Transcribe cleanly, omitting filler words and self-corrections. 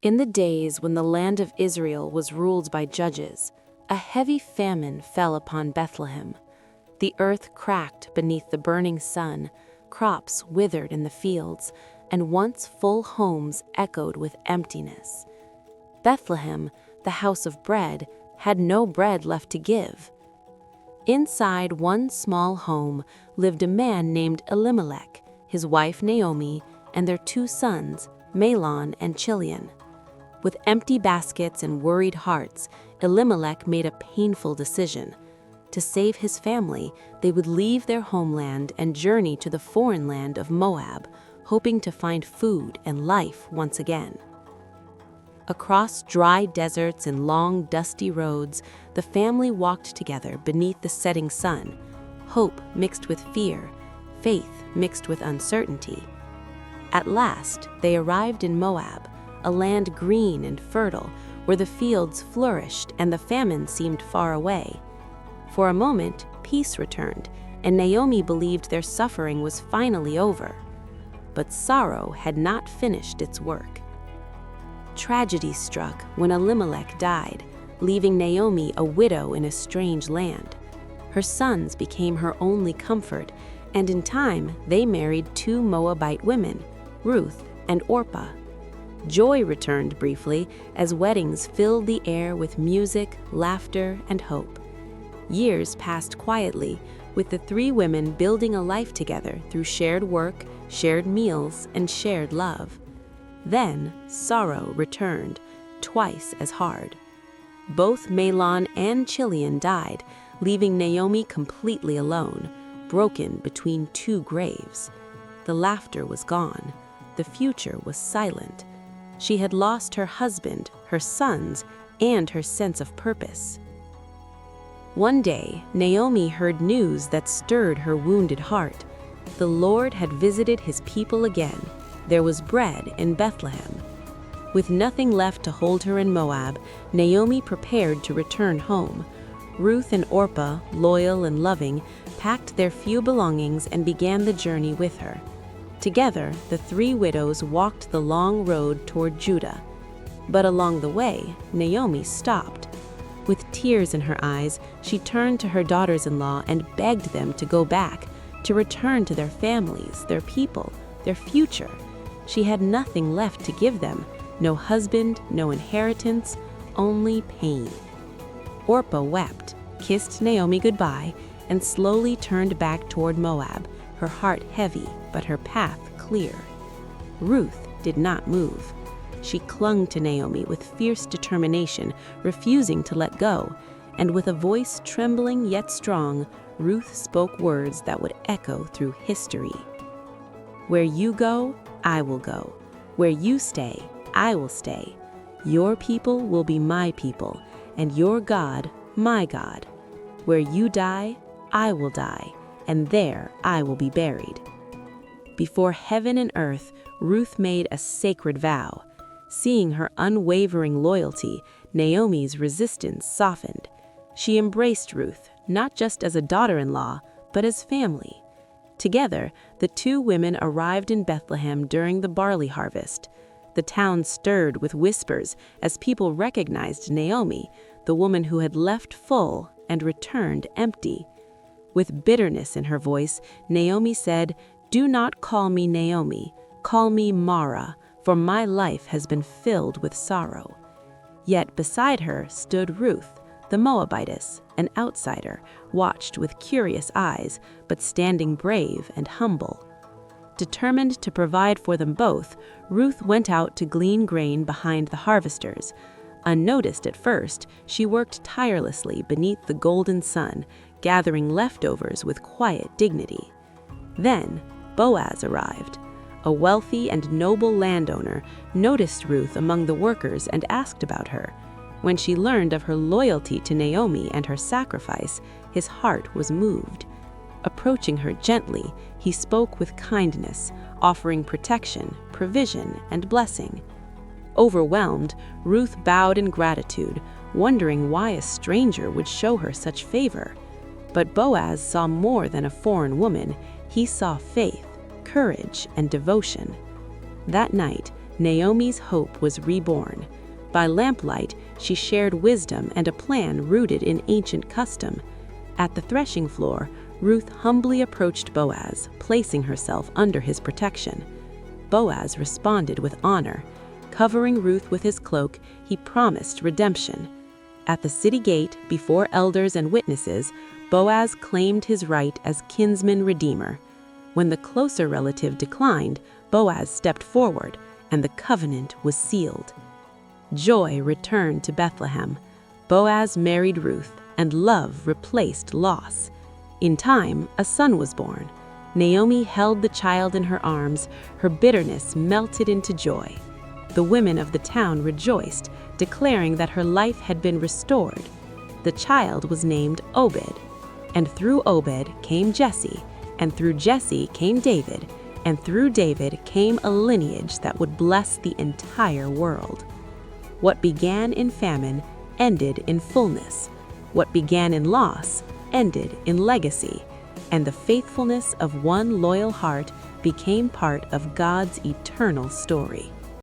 In the days when the land of Israel was ruled by judges, a heavy famine fell upon Bethlehem. The earth cracked beneath the burning sun, crops withered in the fields, and once full homes echoed with emptiness. Bethlehem, the house of bread, had no bread left to give. Inside one small home lived a man named Elimelech, his wife Naomi, and their 2 sons, Mahlon and Chilion. With empty baskets and worried hearts, Elimelech made a painful decision. To save his family, they would leave their homeland and journey to the foreign land of Moab, hoping to find food and life once again. Across dry deserts and long, dusty roads, the family walked together beneath the setting sun, hope mixed with fear, faith mixed with uncertainty. At last, they arrived in Moab, a land green and fertile, where the fields flourished and the famine seemed far away. For a moment, peace returned, and Naomi believed their suffering was finally over. But sorrow had not finished its work. Tragedy struck when Elimelech died, leaving Naomi a widow in a strange land. Her sons became her only comfort, and in time they married 2 Moabite women, Ruth and Orpah. Joy returned briefly as weddings filled the air with music, laughter, and hope. Years passed quietly, with the 3 women building a life together through shared work, shared meals, and shared love. Then sorrow returned, twice as hard. Both Mahlon and Chilion died, leaving Naomi completely alone, broken between 2 graves. The laughter was gone. The future was silent. She had lost her husband, her sons, and her sense of purpose. One day, Naomi heard news that stirred her wounded heart. The Lord had visited his people again. There was bread in Bethlehem. With nothing left to hold her in Moab, Naomi prepared to return home. Ruth and Orpah, loyal and loving, packed their few belongings and began the journey with her. Together, the 3 widows walked the long road toward Judah. But along the way, Naomi stopped. With tears in her eyes, she turned to her daughters-in-law and begged them to go back, to return to their families, their people, their future. She had nothing left to give them, no husband, no inheritance, only pain. Orpah wept, kissed Naomi goodbye, and slowly turned back toward Moab, her heart heavy, but her path clear. Ruth did not move. She clung to Naomi with fierce determination, refusing to let go, and with a voice trembling yet strong, Ruth spoke words that would echo through history. "Where you go, I will go. Where you stay, I will stay. Your people will be my people, and your God, my God. Where you die, I will die, and there I will be buried." Before heaven and earth, Ruth made a sacred vow. Seeing her unwavering loyalty, Naomi's resistance softened. She embraced Ruth, not just as a daughter-in-law, but as family. Together, the 2 women arrived in Bethlehem during the barley harvest. The town stirred with whispers as people recognized Naomi, the woman who had left full and returned empty. With bitterness in her voice, Naomi said, "Do not call me Naomi, call me Mara, for my life has been filled with sorrow." Yet beside her stood Ruth, the Moabitess, an outsider, watched with curious eyes, but standing brave and humble. Determined to provide for them both, Ruth went out to glean grain behind the harvesters. Unnoticed at first, she worked tirelessly beneath the golden sun, gathering leftovers with quiet dignity. Then Boaz arrived. A wealthy and noble landowner noticed Ruth among the workers and asked about her. When she learned of her loyalty to Naomi and her sacrifice, his heart was moved. Approaching her gently, he spoke with kindness, offering protection, provision, and blessing. Overwhelmed, Ruth bowed in gratitude, wondering why a stranger would show her such favor. But Boaz saw more than a foreign woman. He saw faith, courage, and devotion. That night, Naomi's hope was reborn. By lamplight, she shared wisdom and a plan rooted in ancient custom. At the threshing floor, Ruth humbly approached Boaz, placing herself under his protection. Boaz responded with honor. Covering Ruth with his cloak, he promised redemption. At the city gate, before elders and witnesses, Boaz claimed his right as kinsman redeemer. When the closer relative declined, Boaz stepped forward, and the covenant was sealed. Joy returned to Bethlehem. Boaz married Ruth, and love replaced loss. In time, a son was born. Naomi held the child in her arms. Her bitterness melted into joy. The women of the town rejoiced, declaring that her life had been restored. The child was named Obed. And through Obed came Jesse, and through Jesse came David, and through David came a lineage that would bless the entire world. What began in famine ended in fullness. What began in loss ended in legacy. And the faithfulness of one loyal heart became part of God's eternal story.